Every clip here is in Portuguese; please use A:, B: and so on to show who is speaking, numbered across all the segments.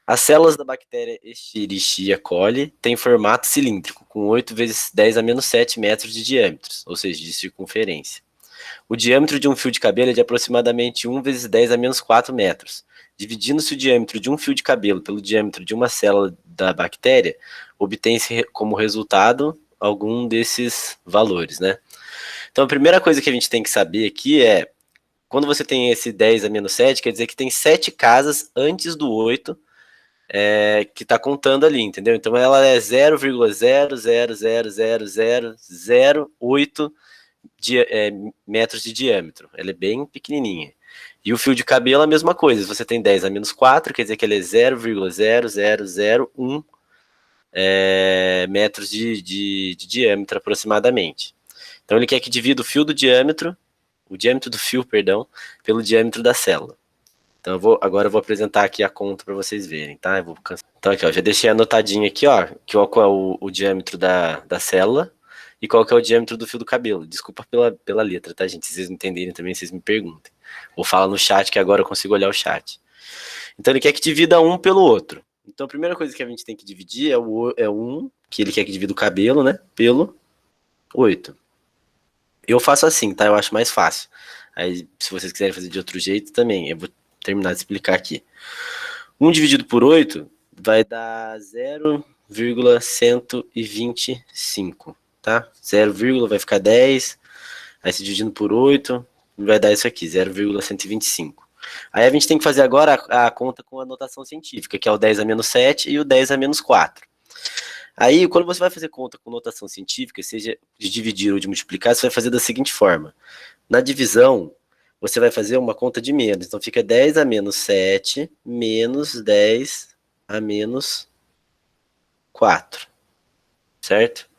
A: As células da bactéria Escherichia coli têm formato cilíndrico, com 8 vezes 10 a menos 7 metros de diâmetro, ou seja, de circunferência. O diâmetro de um fio de cabelo é de aproximadamente 1 vezes 10 a menos 4 metros. Dividindo-se o diâmetro de um fio de cabelo pelo diâmetro de uma célula da bactéria, obtém-se como resultado algum desses valores, né? Então, a primeira coisa que a gente tem que saber aqui é, quando você tem esse 10 a menos 7, quer dizer que tem 7 casas antes do 8 que está contando ali, entendeu? Então, ela é 0,0000008 metros de diâmetro. Ela é bem pequenininha. E o fio de cabelo é a mesma coisa. Se você tem 10 a menos 4, quer dizer que ele é 0,0001 metros de diâmetro aproximadamente. Então ele quer que divida o diâmetro do fio, perdão, pelo diâmetro da célula. Então agora eu vou apresentar aqui a conta para vocês verem, tá? Então aqui, ó, já deixei anotadinho aqui, ó, qual é o diâmetro da célula e qual que é o diâmetro do fio do cabelo. Desculpa pela letra, tá, gente? Se vocês não entenderem também, vocês me perguntem. Ou fala no chat, que agora eu consigo olhar o chat. Então ele quer que divida um pelo outro. Então a primeira coisa que a gente tem que dividir é 1, que ele quer que divida o cabelo, né? Pelo 8. Eu faço assim, tá? Eu acho mais fácil. Aí, se vocês quiserem fazer de outro jeito também, eu vou terminar de explicar aqui. 1 dividido por 8 vai dar 0,125, tá? 0, vai ficar 10, aí se dividindo por 8, vai dar isso aqui, 0,125. Aí a gente tem que fazer agora a conta com a notação científica, que é o 10 a menos 7 e o 10 a menos 4. Aí, quando você vai fazer conta com notação científica, seja de dividir ou de multiplicar, você vai fazer da seguinte forma. Na divisão, você vai fazer uma conta de menos. Então, fica 10 a menos 7 menos 10 a menos 4. Certo?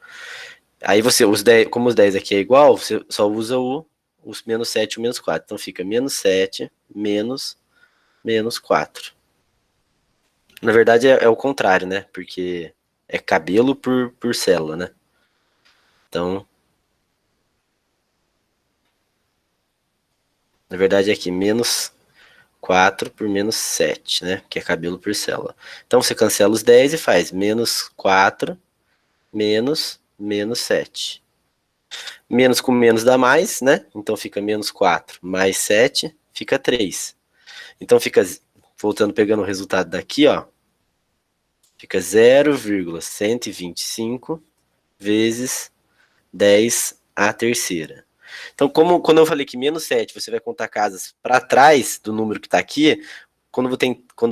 A: Aí você, como os 10 aqui é igual, você só usa os menos 7 e o menos 4. Então, fica menos 7 menos 4. Na verdade, é o contrário, né? Porque é cabelo por célula, né? Então, na verdade é aqui menos 4 por menos 7, né? Que é cabelo por célula. Então você cancela os 10 e faz menos 4 menos 7. Menos com menos dá mais, né? Então fica menos 4 mais 7, fica 3. Então fica, voltando, pegando o resultado daqui, ó. Fica 0,125 vezes 10 à terceira. Então, quando eu falei que menos 7 você vai contar casas para trás do número que está aqui, quando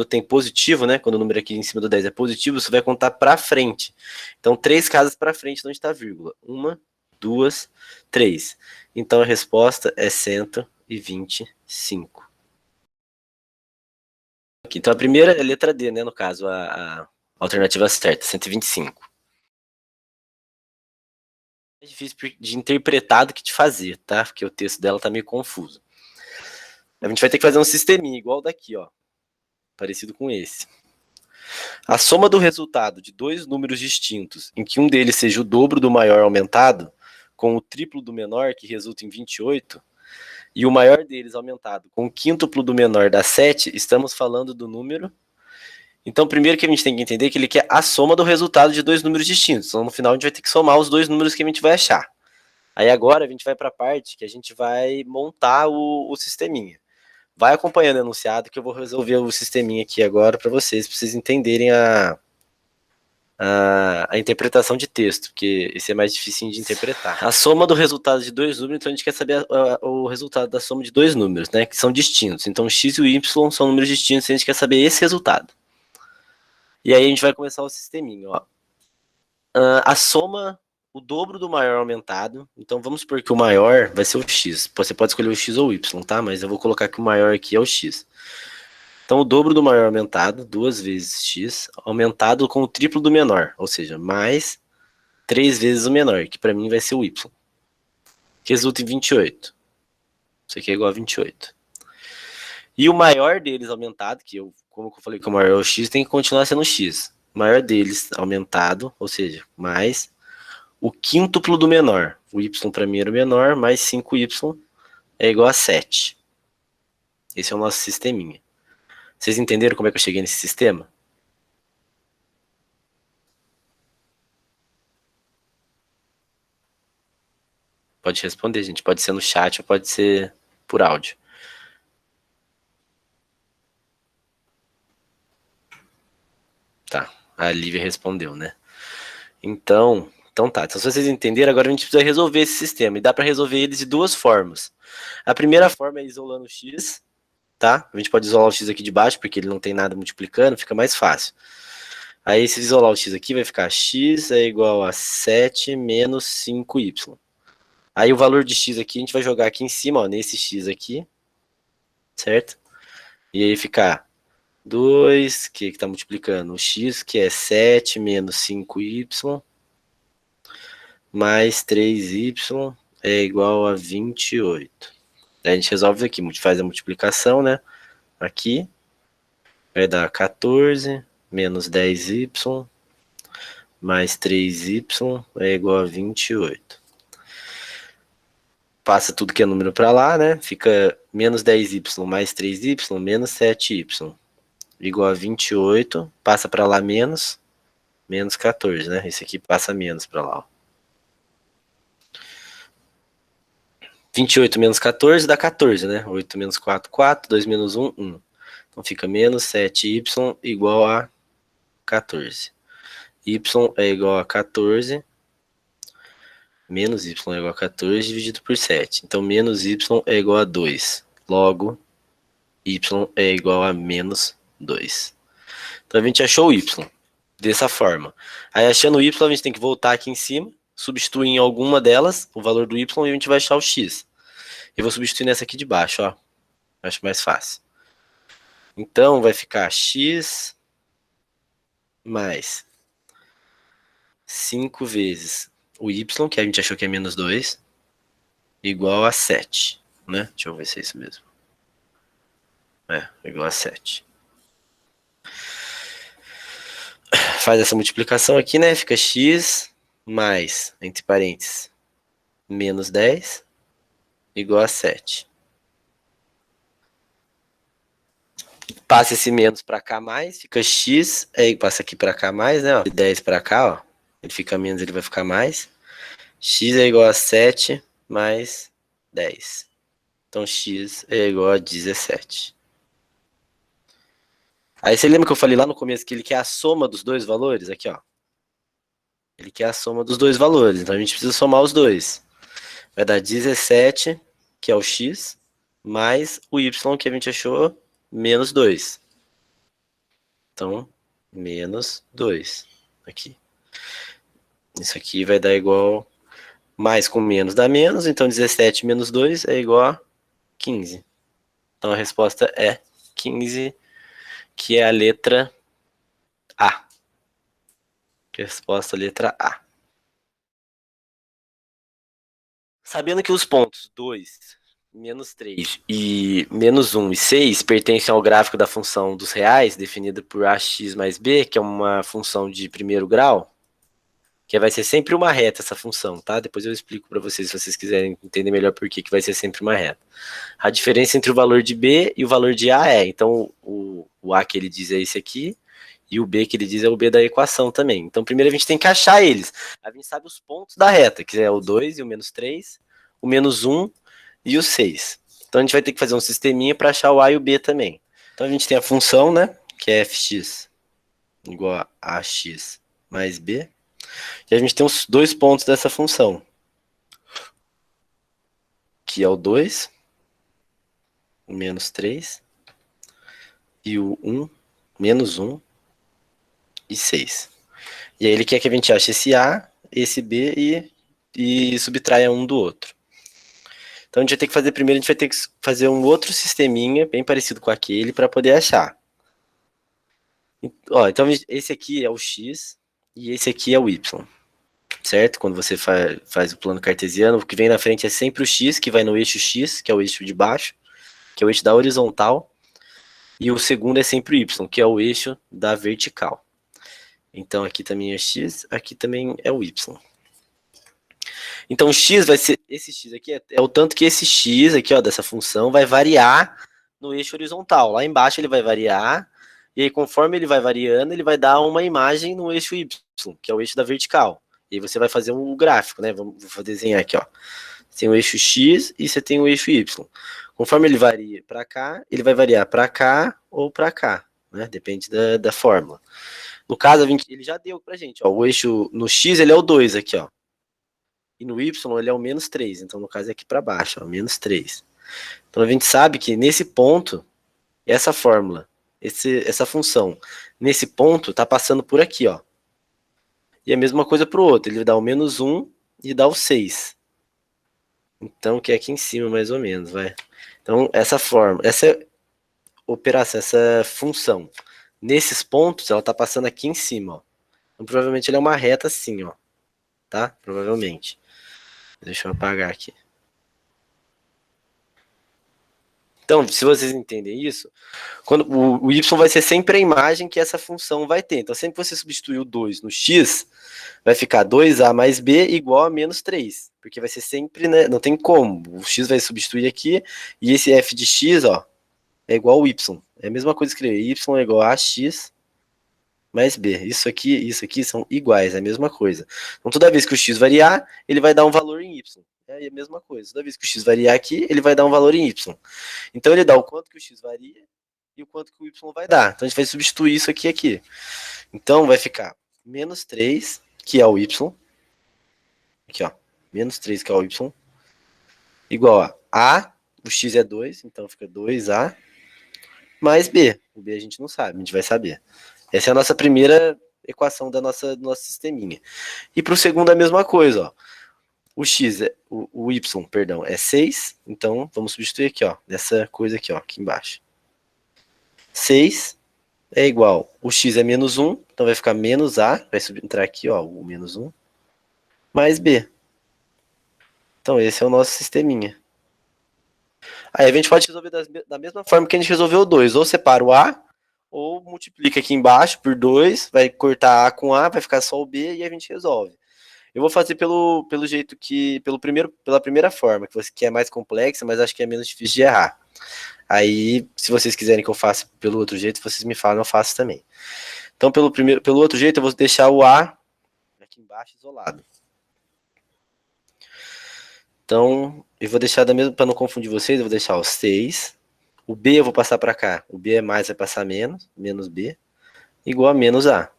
A: tem positivo, né? Quando o número aqui em cima do 10 é positivo, você vai contar para frente. Então, 3 casas para frente onde está a vírgula. 1, 2, 3. Então, a resposta é 125. Então, a primeira é a letra D, né? No caso, a alternativa certa, 125. É difícil de interpretar do que de fazer, tá? Porque o texto dela tá meio confuso. A gente vai ter que fazer um sisteminha igual daqui, ó. Parecido com esse. A soma do resultado de dois números distintos, em que um deles seja o dobro do maior aumentado, com o triplo do menor, que resulta em 28, e o maior deles aumentado com o quíntuplo do menor dá 7, estamos falando do número. Então, primeiro que a gente tem que entender que ele quer a soma do resultado de dois números distintos. Então, no final, a gente vai ter que somar os dois números que a gente vai achar. Aí agora a gente vai para a parte que a gente vai montar o sisteminha. Vai acompanhando o enunciado que eu vou resolver o sisteminha aqui agora para vocês entenderem a interpretação de texto, porque esse é mais difícil de interpretar. A soma do resultado de dois números, então a gente quer saber o resultado da soma de dois números, né, que são distintos. Então x e o y são números distintos e a gente quer saber esse resultado. E aí a gente vai começar o sisteminha, ó. A soma, o dobro do maior aumentado. Então vamos supor que o maior vai ser o x. Você pode escolher o x ou o y, tá? Mas eu vou colocar que o maior aqui é o x. Então o dobro do maior aumentado, 2 vezes x, aumentado com o triplo do menor. Ou seja, mais 3 vezes o menor, que para mim vai ser o y. Que resulta em 28. Isso aqui é igual a 28. E o maior deles aumentado, como eu falei que o maior é o x, tem que continuar sendo o x. O maior deles aumentado, ou seja, mais o quíntuplo do menor. O y para mim era o menor, mais 5y é igual a 7. Esse é o nosso sisteminha. Vocês entenderam como é que eu cheguei nesse sistema? Pode responder, gente. Pode ser no chat ou pode ser por áudio. Tá, a Lívia respondeu, né? Então tá. Então, se vocês entenderam, agora a gente precisa resolver esse sistema. E dá para resolver ele de duas formas. A primeira forma é isolando o x, tá? A gente pode isolar o x aqui de baixo, porque ele não tem nada multiplicando, fica mais fácil. Aí, se isolar o x aqui, vai ficar x é igual a 7 menos 5y. Aí, o valor de x aqui, a gente vai jogar aqui em cima, ó, nesse x aqui, certo? E aí ficar 2, que está multiplicando o x, que é 7 menos 5y, mais 3y é igual a 28. Aí a gente resolve isso aqui, faz a multiplicação, né? Aqui vai dar 14 menos 10y mais 3y é igual a 28. Passa tudo que é número para lá, né? Fica menos 10y mais 3y menos 7y igual a 28. Passa para lá menos 14, né? Esse aqui passa menos para lá, ó. 28 menos 14 dá 14, né? 8 menos 4, 4. 2 menos 1, 1. Então fica menos 7y igual a 14. Y é igual a 14. Menos y é igual a 14 dividido por 7. Então menos y é igual a 2. Logo, y é igual a menos 2. Então a gente achou o y dessa forma. Aí achando o y, a gente tem que voltar aqui em cima, substituir em alguma delas o valor do y e a gente vai achar o x. Eu vou substituir nessa aqui de baixo, ó. Acho mais fácil. Então vai ficar x mais 5 vezes o y, que a gente achou que é menos 2, igual a 7, né? Deixa eu ver se é isso mesmo. É, igual a 7. Faz essa multiplicação aqui, né? Fica x mais, entre parênteses, menos 10, igual a 7. Passa esse menos para cá mais, fica x, aí passa aqui para cá mais, né? Ó, de 10 para cá, ó. Ele fica menos, ele vai ficar mais. X é igual a 7 mais 10. Então x é igual a 17. Aí você lembra que eu falei lá no começo que ele quer a soma dos dois valores? Aqui, ó. Ele quer a soma dos dois valores, então a gente precisa somar os dois. Vai dar 17, que é o x, mais o y, que a gente achou, menos 2. Então, menos 2. Aqui. Isso aqui vai dar igual... Mais com menos dá menos, então 17 menos 2 é igual a 15. Então a resposta é 15, que é a letra A. Resposta letra A. Sabendo que os pontos 2, menos 3 e menos 1 e 6 pertencem ao gráfico da função dos reais, definida por ax mais b, que é uma função de primeiro grau, que vai ser sempre uma reta essa função, tá? Depois eu explico para vocês, se vocês quiserem entender melhor por que vai ser sempre uma reta. A diferença entre o valor de b e o valor de a é, então o a que ele diz é esse aqui, e o b que ele diz é o b da equação também. Então primeiro a gente tem que achar eles. A gente sabe os pontos da reta, que é o 2 e o menos 3, o menos 1 e o 6. Então a gente vai ter que fazer um sisteminha para achar o a e o b também. Então a gente tem a função, né, que é fx igual a ax mais b. E a gente tem os dois pontos dessa função, que é o 2, o menos 3, e o 1, menos 1 e 6. E aí ele quer que a gente ache esse A, esse B e subtraia um do outro. Então a gente vai ter que fazer primeiro, a gente vai ter que fazer um outro sisteminha, bem parecido com aquele, para poder achar. Ó, então esse aqui é o x e esse aqui é o y. Certo? Quando você faz o plano cartesiano, o que vem na frente é sempre o x, que vai no eixo x, que é o eixo de baixo, que é o eixo da horizontal, e o segundo é sempre o y, que é o eixo da vertical. Então aqui também é x, aqui também é o y. Então o x vai ser, esse x aqui é o tanto que esse x aqui, ó, dessa função vai variar no eixo horizontal. Lá embaixo ele vai variar, e aí conforme ele vai variando, ele vai dar uma imagem no eixo y, que é o eixo da vertical. E aí você vai fazer um gráfico, né? Vou desenhar aqui, ó. Você tem o eixo X e você tem o eixo Y. Conforme ele varia para cá, ele vai variar para cá ou para cá, né? Depende da fórmula. No caso, ele já deu pra gente, ó. O eixo no X, ele é o 2 aqui, ó. E no Y, ele é o menos 3. Então, no caso, é aqui para baixo, ó, menos 3. Então, a gente sabe que nesse ponto, essa fórmula, essa função, nesse ponto, tá passando por aqui, ó. E a mesma coisa para o outro, ele dá o menos 1 e dá o 6. Então, que é aqui em cima, mais ou menos, vai. Então, essa forma, essa operação, essa função, nesses pontos, ela tá passando aqui em cima, ó. Então, provavelmente ele é uma reta assim, ó. Tá? Provavelmente. Deixa eu apagar aqui. Então, se vocês entendem isso, quando o y vai ser sempre a imagem que essa função vai ter. Então, sempre que você substituir o 2 no x, vai ficar 2a mais b igual a menos 3. Porque vai ser sempre, né? Não tem como. O x vai substituir aqui, e esse f de x, ó, é igual ao y. É a mesma coisa escrever. Y é igual a x mais b. Isso aqui e isso aqui são iguais, é a mesma coisa. Então, toda vez que o x variar, ele vai dar um valor em y. É a mesma coisa. Toda vez que o x variar aqui, ele vai dar um valor em y. Então, ele dá o quanto que o x varia e o quanto que o y vai dar. Então, a gente vai substituir isso aqui. Então, vai ficar menos 3, que é o y. Aqui, ó. Menos 3, que é o y. Igual a o x é 2, então fica 2a mais b. O b a gente não sabe, a gente vai saber. Essa é a nossa primeira equação do nosso sisteminha. E para o segundo a mesma coisa, ó. O x, o y, perdão, é 6, então vamos substituir aqui, ó, nessa coisa aqui, ó, aqui embaixo. 6 é igual, o x é menos 1, então vai ficar menos a, vai entrar aqui, ó, o menos 1, mais b. Então esse é o nosso sisteminha. Aí a gente pode resolver da mesma forma que a gente resolveu o 2, ou separa o a, ou multiplica aqui embaixo por 2, vai cortar a com a, vai ficar só o b e a gente resolve. Eu vou fazer pelo jeito que, pela primeira forma, que é mais complexa, mas acho que é menos difícil de errar. Aí, se vocês quiserem que eu faça pelo outro jeito, vocês me falam, eu faço também. Então, pelo outro jeito, eu vou deixar o A aqui embaixo isolado. Então, eu vou deixar da mesma, para não confundir vocês, eu vou deixar o 6. O B eu vou passar para cá. O B é mais, vai passar menos B, igual a menos A.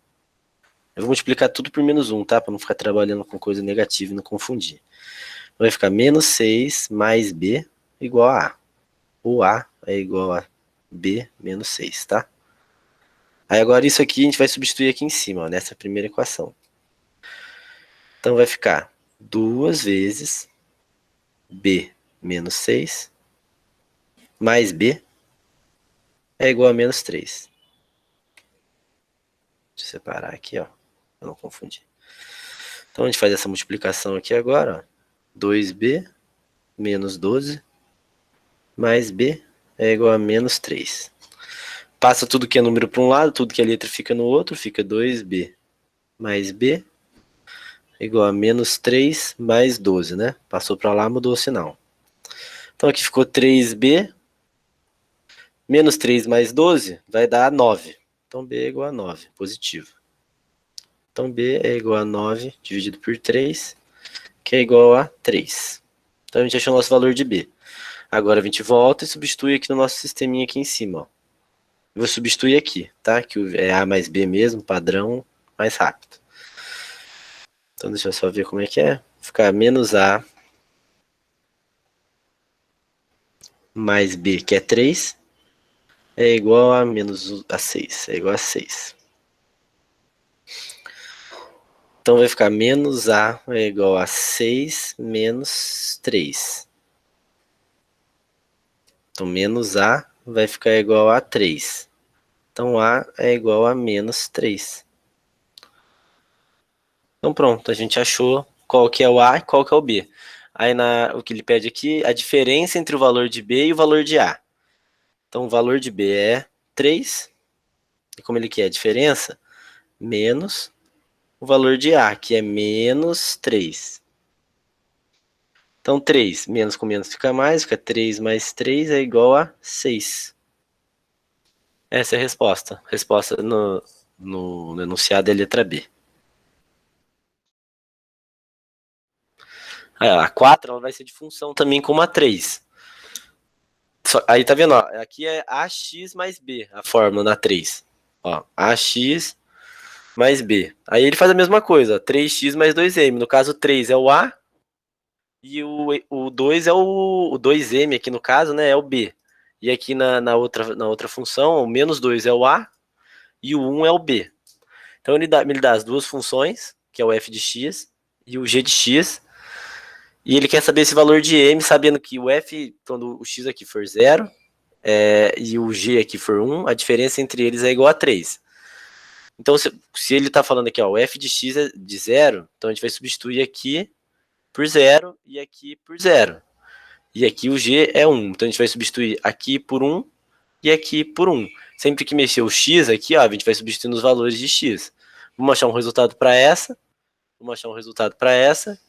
A: Eu vou multiplicar tudo por menos 1, tá? Para não ficar trabalhando com coisa negativa e não confundir. Vai ficar menos 6 mais B igual a A. O A é igual a B menos 6, tá? Aí agora isso aqui a gente vai substituir aqui em cima, ó, nessa primeira equação. Então vai ficar 2 vezes B menos 6 mais B é igual a menos 3. Deixa eu separar aqui, ó, para não confundir. Então a gente faz essa multiplicação aqui agora, ó. 2B menos 12 mais B é igual a menos 3. Passa tudo que é número para um lado, tudo que é letra fica no outro, fica 2B mais B igual a menos 3 mais 12, né? Passou para lá, mudou o sinal. Então aqui ficou 3B, menos 3 mais 12 vai dar 9. Então B é igual a 9, positivo. Então B é igual a 9 dividido por 3, que é igual a 3. Então a gente achou o nosso valor de B. Agora a gente volta e substitui aqui no nosso sisteminha aqui em cima, ó. Eu vou substituir aqui, tá? Que é A mais B mesmo, padrão, mais rápido. Então deixa eu só ver como é que é. Ficar menos A mais B, que é 3, é igual a menos a 6. É igual a 6. Então vai ficar menos A é igual a 6 menos 3. Então menos A vai ficar igual a 3. Então A é igual a menos 3. Então pronto, a gente achou qual que é o A e qual que é o B. Aí o que ele pede aqui, a diferença entre o valor de B e o valor de A. Então o valor de B é 3, e como ele quer a diferença, menos o valor de A, que é menos 3. Então 3, menos com menos fica mais, fica 3 mais 3 é igual a 6. Essa é a resposta. A resposta no enunciado é a letra B. A 4 ela vai ser de função também como a 3. Aí tá vendo, ó, aqui é AX mais B, a fórmula na 3. Ó, AX mais B. Aí ele faz a mesma coisa, ó, 3x mais 2m. No caso, 3 é o A e o 2 é o 2m aqui no caso, né, é o B. E aqui na outra função, o menos 2 é o A e o 1 é o B. Então ele me dá as duas funções, que é o f de x e o g de x, e ele quer saber esse valor de m, sabendo que o f, quando o x aqui for 0, e o g aqui for 1, a diferença entre eles é igual a 3. Então, se ele está falando aqui, ó, o f de x é de 0, então a gente vai substituir aqui por 0 e aqui por 0. E aqui o g é 1, então a gente vai substituir aqui por 1 e aqui por 1. Sempre que mexer o x aqui, ó, a gente vai substituindo os valores de x. Vamos achar um resultado para essa, vamos achar um resultado para essa,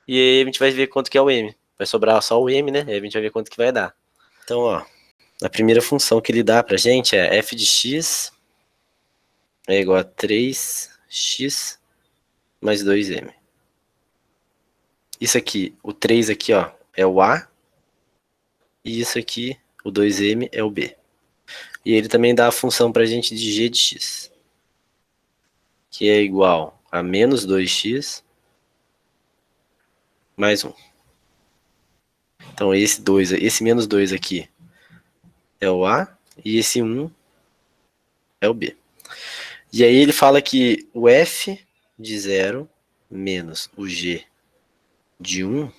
A: e aí a gente vai ver quanto que é o m. Vai sobrar só o m, né? Aí a gente vai ver quanto que vai dar. Então, ó, a primeira função que ele dá pra gente é f de x é igual a 3x mais 2m. Isso aqui, o 3 aqui, ó, é o A, e isso aqui, o 2m, é o B. E ele também dá a função pra gente de g de x, que é igual a menos 2x mais 1. Então esse menos 2 aqui é o A, e esse 1 é o B. E aí ele fala que o f de 0 menos o g de 1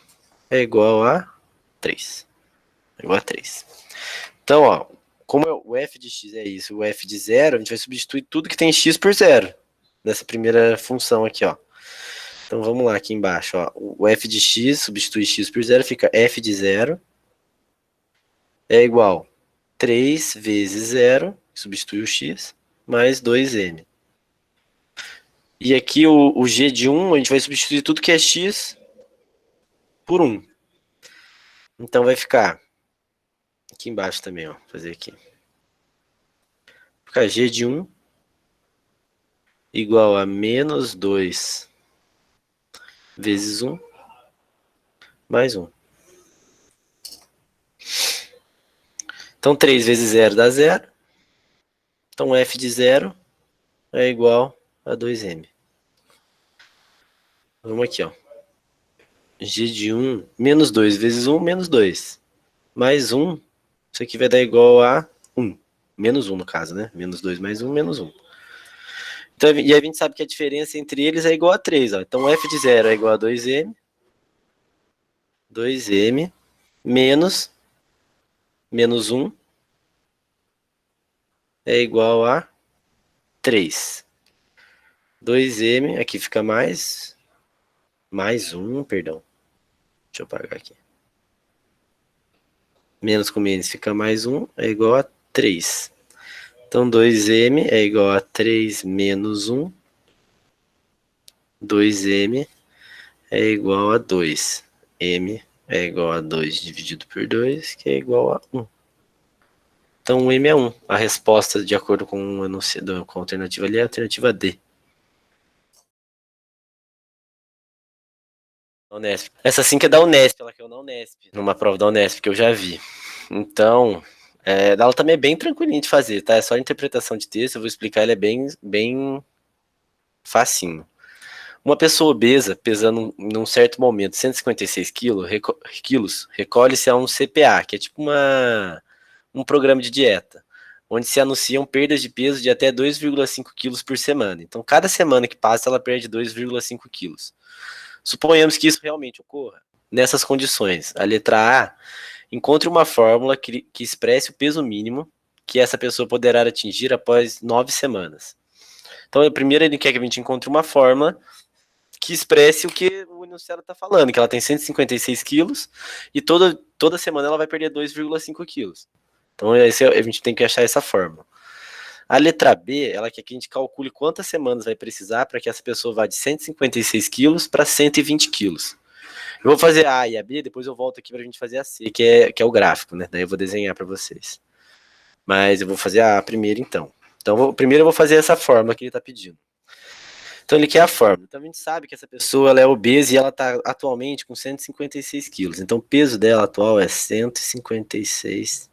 A: é igual a 3. É igual a 3. Então, ó, como o f de x é isso, o f de 0, a gente vai substituir tudo que tem x por 0. Nessa primeira função aqui, ó. Então vamos lá aqui embaixo, ó. O f de x, substitui x por 0, fica f de 0 é igual a 3 vezes 0, substitui o x, mais 2m. E aqui o g de 1, a gente vai substituir tudo que é x por 1. Então vai ficar aqui embaixo também, ó, fazer aqui. Fica g de 1 igual a menos 2 vezes 1 mais 1. Então 3 vezes 0 dá 0. Então f de 0 é igual a 2m. Vamos aqui, ó. G de 1, menos 2 vezes 1, menos 2. Mais 1, isso aqui vai dar igual a 1. Menos 1 no caso, né? Menos 2 mais 1, menos 1. Então, e a gente sabe que a diferença entre eles é igual a 3. Ó. Então f de 0 é igual a 2m. 2m menos 1 é igual a 3. 2m, aqui fica mais 1, perdão. Deixa eu apagar aqui. Menos com menos fica mais 1, é igual a 3. Então 2m é igual a 3 menos 1. 2m é igual a 2. m é igual a 2 dividido por 2, que é igual a 1. Então o m é 1. A resposta, de acordo com a alternativa ali, é a alternativa D. Unesp. Essa sim que é da Unesp, ela caiu na Unesp, numa prova da Unesp que eu já vi. Então, ela também é bem tranquilinha de fazer, tá? É só interpretação de texto, eu vou explicar, ela é bem facinho. Uma pessoa obesa, pesando num certo momento 156 quilos, recolhe-se a um CPA, que é tipo um programa de dieta, onde se anunciam perdas de peso de até 2,5 quilos por semana. Então, cada semana que passa, ela perde 2,5 quilos. Suponhamos que isso realmente ocorra. Nessas condições, a letra A, encontre uma fórmula que expresse o peso mínimo que essa pessoa poderá atingir após 9 semanas. Então, primeiro ele quer que a gente encontre uma fórmula que expresse o que o enunciado está falando, que ela tem 156 quilos e toda semana ela vai perder 2,5 quilos. Então, a gente tem que achar essa fórmula. A letra B, ela quer que a gente calcule quantas semanas vai precisar para que essa pessoa vá de 156 quilos para 120 quilos. Eu vou fazer a e a B, depois eu volto aqui para a gente fazer a C, que é o gráfico, né? Daí eu vou desenhar para vocês. Mas eu vou fazer a A primeiro, então. Então, primeiro eu vou fazer essa fórmula que ele está pedindo. Então ele quer a fórmula. Então a gente sabe que essa pessoa ela é obesa e ela está atualmente com 156 quilos. Então o peso dela atual é 156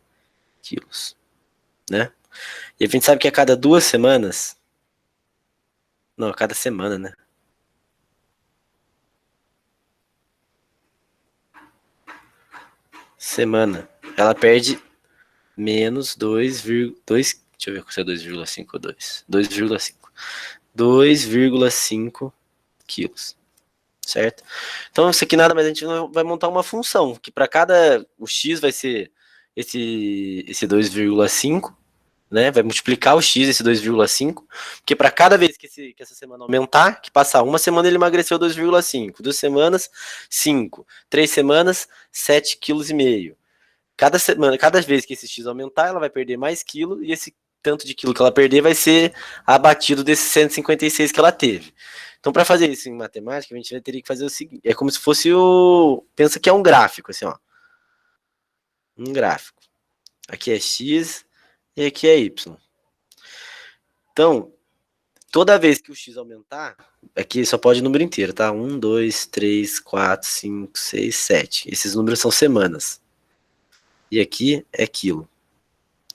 A: quilos, né? E a gente sabe que a cada 2 semanas, não, a cada semana, né? Semana, ela perde menos 2,2, deixa eu ver se é 2,5 ou 2, 2,5. 2,5 quilos, certo? Então isso aqui nada mais a gente vai montar uma função, que para cada, o x vai ser esse 2,5, né? Vai multiplicar o x, esse 2,5, porque para cada vez que essa semana aumentar, que passar uma semana ele emagreceu 2,5, 2 semanas, 5, 3 semanas, 7,5 kg. Cada semana, cada vez que esse x aumentar, ela vai perder mais quilo, e esse tanto de quilo que ela perder vai ser abatido desses 156 que ela teve. Então, para fazer isso em matemática, a gente vai ter que fazer o seguinte: é como se fosse o. Pensa que é um gráfico, assim, ó. Um gráfico. Aqui é x e aqui é y. Então, toda vez que o x aumentar, aqui só pode número inteiro, tá? 1, 2, 3, 4, 5, 6, 7. Esses números são semanas. E aqui é quilo.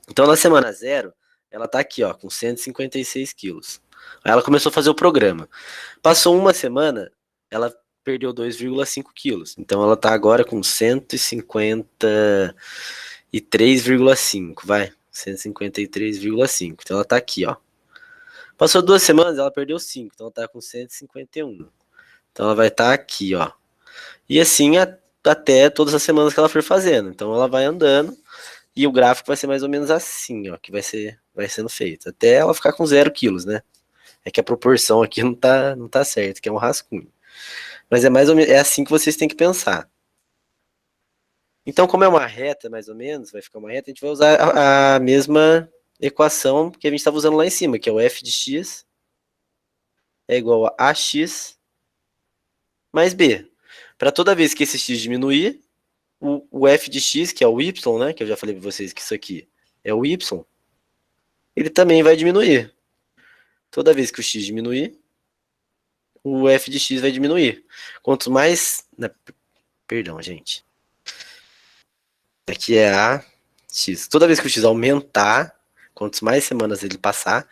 A: Então, na semana 0, ela tá aqui, ó, com 156 quilos. Aí ela começou a fazer o programa. Passou uma semana, ela perdeu 2,5 quilos. Então, ela tá agora com 153,5, vai. 153,5. Então, ela tá aqui, ó. Passou 2 semanas, ela perdeu 5. Então, ela tá com 151. Então, ela vai estar aqui, ó. E assim até todas as semanas que ela for fazendo. Então, ela vai andando. E o gráfico vai ser mais ou menos assim, ó, que vai sendo feito. Até ela ficar com 0 quilos, né? É que a proporção aqui não tá certa, que é um rascunho. Mas é mais ou menos, é assim que vocês têm que pensar. Então, como é uma reta, mais ou menos, vai ficar uma reta, a gente vai usar a mesma equação que a gente estava usando lá em cima, que é o f de x é igual a ax mais b. Para toda vez que esse x diminuir, o f de x, que é o y, né, que eu já falei para vocês que isso aqui é o y, ele também vai diminuir. Toda vez que o x diminuir, o f de x vai diminuir. Quanto mais... Perdão, gente. Aqui é a x. Toda vez que o x aumentar, quantas mais semanas ele passar,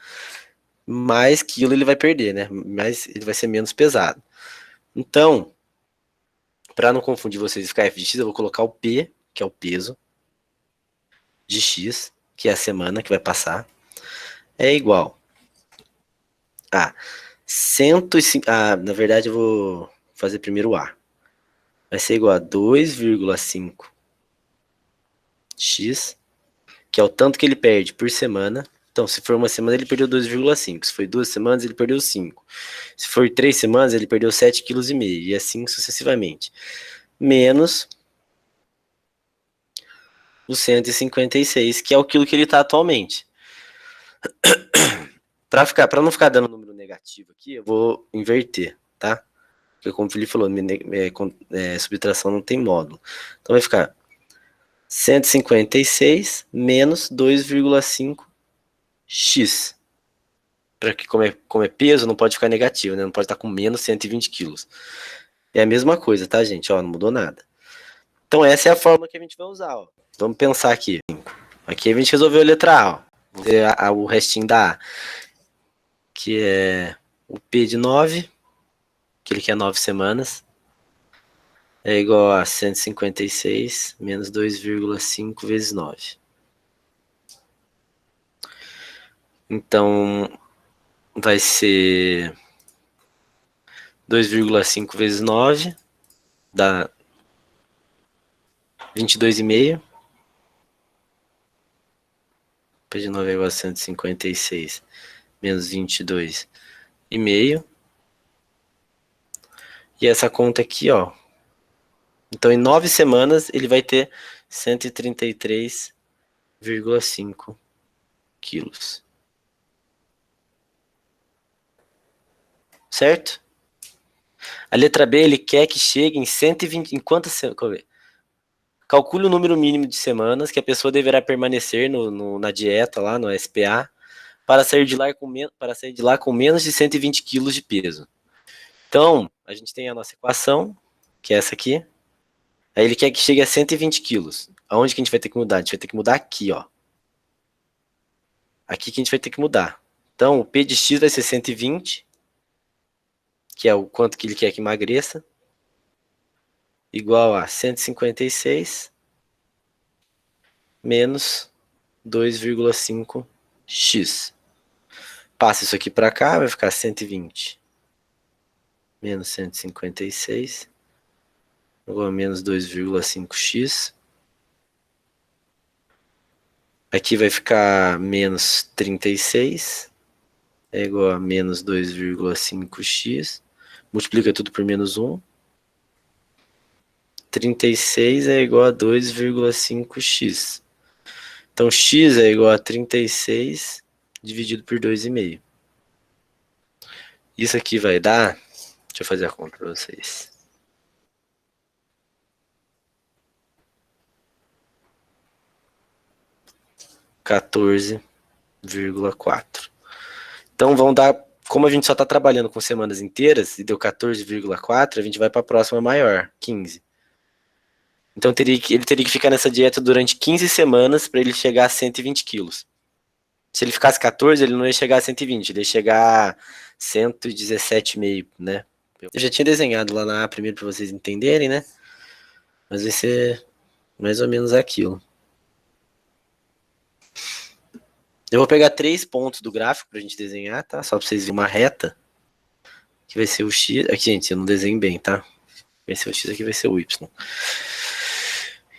A: mais quilo ele vai perder, né? Mais ele vai ser menos pesado. Então, para não confundir vocês e ficar f de x, eu vou colocar o p, que é o peso, de x, que é a semana que vai passar, é igual a 105... na verdade eu vou fazer primeiro o a. Vai ser igual a 2,5 x, que é o tanto que ele perde por semana. Então, se for uma semana, ele perdeu 2,5. Se foi 2 semanas, ele perdeu 5. Se for 3 semanas, ele perdeu 7,5 kg. E assim sucessivamente. Menos os 156, que é o quilo que ele está atualmente. Para não ficar dando número negativo aqui, eu vou inverter, tá? Porque como o Felipe falou, subtração não tem módulo. Então vai ficar 156 menos 2,5x. Para que como é peso, não pode ficar negativo, né? Não pode estar com menos 120 quilos. É a mesma coisa, tá, gente? Ó, não mudou nada. Então essa é a fórmula que a gente vai usar, ó. Vamos pensar aqui. Aqui a gente resolveu a letra A, ó. Vamos ver o restinho da A. Que é o P de 9, que ele quer 9 semanas. É igual a 156 menos 2,5 vezes 9. Então, vai ser 2,5 vezes 9, dá 22,5. P de 9 é igual a 156 menos 22,5. E essa conta aqui, ó. Então, em 9 semanas, ele vai ter 133,5 quilos. Certo? A letra B, ele quer que chegue em 120... Em quantas semanas? Calcule o número mínimo de semanas que a pessoa deverá permanecer na dieta lá, no SPA, para sair de lá com menos de 120 quilos de peso. Então, a gente tem a nossa equação, que é essa aqui. Aí ele quer que chegue a 120 quilos. Aonde que a gente vai ter que mudar? A gente vai ter que mudar aqui, ó. Aqui que a gente vai ter que mudar. Então, o P de X vai ser 120, que é o quanto que ele quer que emagreça, igual a 156 menos 2,5x. Passa isso aqui para cá, vai ficar 120 menos 156 igual a menos 2,5x. Aqui vai ficar menos 36 é igual a menos 2,5x. Multiplica tudo por menos 1. 36 é igual a 2,5x. Então, x é igual a 36 dividido por 2,5. Isso aqui vai dar... Deixa eu fazer a conta para vocês. (14,4). Então, vão dar... Como a gente só está trabalhando com semanas inteiras, e deu 14,4, a gente vai para a próxima maior, 15. Então, ele teria que ficar nessa dieta durante 15 semanas para ele chegar a 120 quilos. Se ele ficasse 14, ele não ia chegar a 120, ele ia chegar a 117,5, né? Eu já tinha desenhado lá na A primeiro para vocês entenderem, né? Mas vai ser mais ou menos aquilo. Eu vou pegar 3 pontos do gráfico pra gente desenhar, tá? Só pra vocês verem uma reta. Que vai ser o X. Aqui, gente, eu não desenho bem, tá? Vai ser o X, aqui vai ser o Y.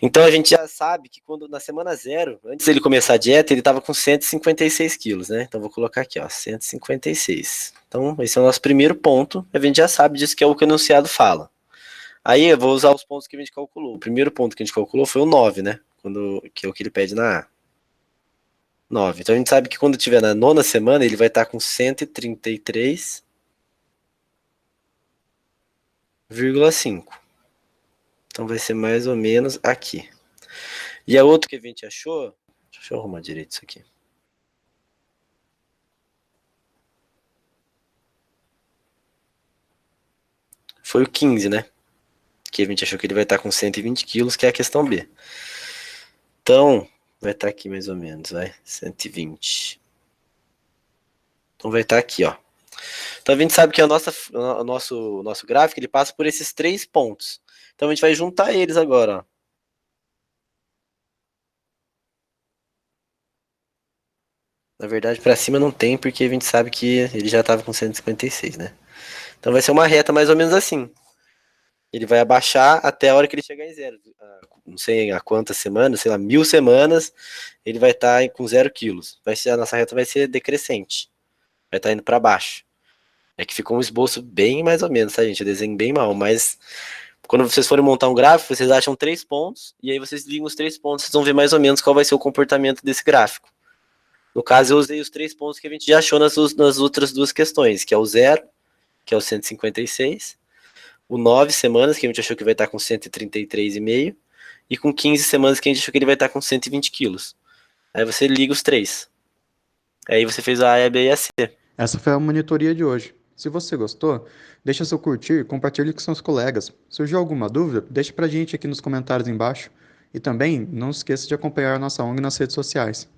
A: Então a gente já sabe que quando na semana 0, antes dele começar a dieta, ele tava com 156 quilos, né? Então vou colocar aqui, ó, 156. Então esse é o nosso primeiro ponto. A gente já sabe disso, que é o que o enunciado fala. Aí eu vou usar os pontos que a gente calculou. O primeiro ponto que a gente calculou foi o 9, né? Que é o que ele pede na A. 9. Então a gente sabe que quando tiver na 9ª semana, ele vai estar com 133,5. Então vai ser mais ou menos aqui. E a outra que a gente achou... Deixa eu arrumar direito isso aqui. Foi o 15, né? Que a gente achou que ele vai estar com 120 quilos, que é a questão B. Então, vai estar aqui mais ou menos, vai. 120. Então vai estar aqui, ó. Então a gente sabe que o nosso gráfico, ele passa por esses 3 pontos. Então a gente vai juntar eles agora, ó. Na verdade, para cima não tem, porque a gente sabe que ele já estava com 156, né? Então vai ser uma reta mais ou menos assim. Ele vai abaixar até a hora que ele chegar em 0. Não sei a quantas semanas, sei lá, 1000 semanas, ele vai estar com 0 quilos. A nossa reta vai ser decrescente. Vai estar indo para baixo. É que ficou um esboço bem mais ou menos, tá, gente? Eu desenho bem mal, mas quando vocês forem montar um gráfico, vocês acham 3 pontos, e aí vocês ligam os 3 pontos, vocês vão ver mais ou menos qual vai ser o comportamento desse gráfico. No caso, eu usei os 3 pontos que a gente já achou nas outras 2 questões, que é o 0, que é o 156, o 9 semanas, que a gente achou que vai estar com 133,5, e com 15 semanas, que a gente achou que ele vai estar com 120 quilos. Aí você liga os 3. Aí você fez a A, a B e a C.
B: Essa foi a monitoria de hoje. Se você gostou, deixa seu curtir, compartilhe com seus colegas. Surgiu alguma dúvida? Deixe pra gente aqui nos comentários embaixo. E também não esqueça de acompanhar a nossa ONG nas redes sociais.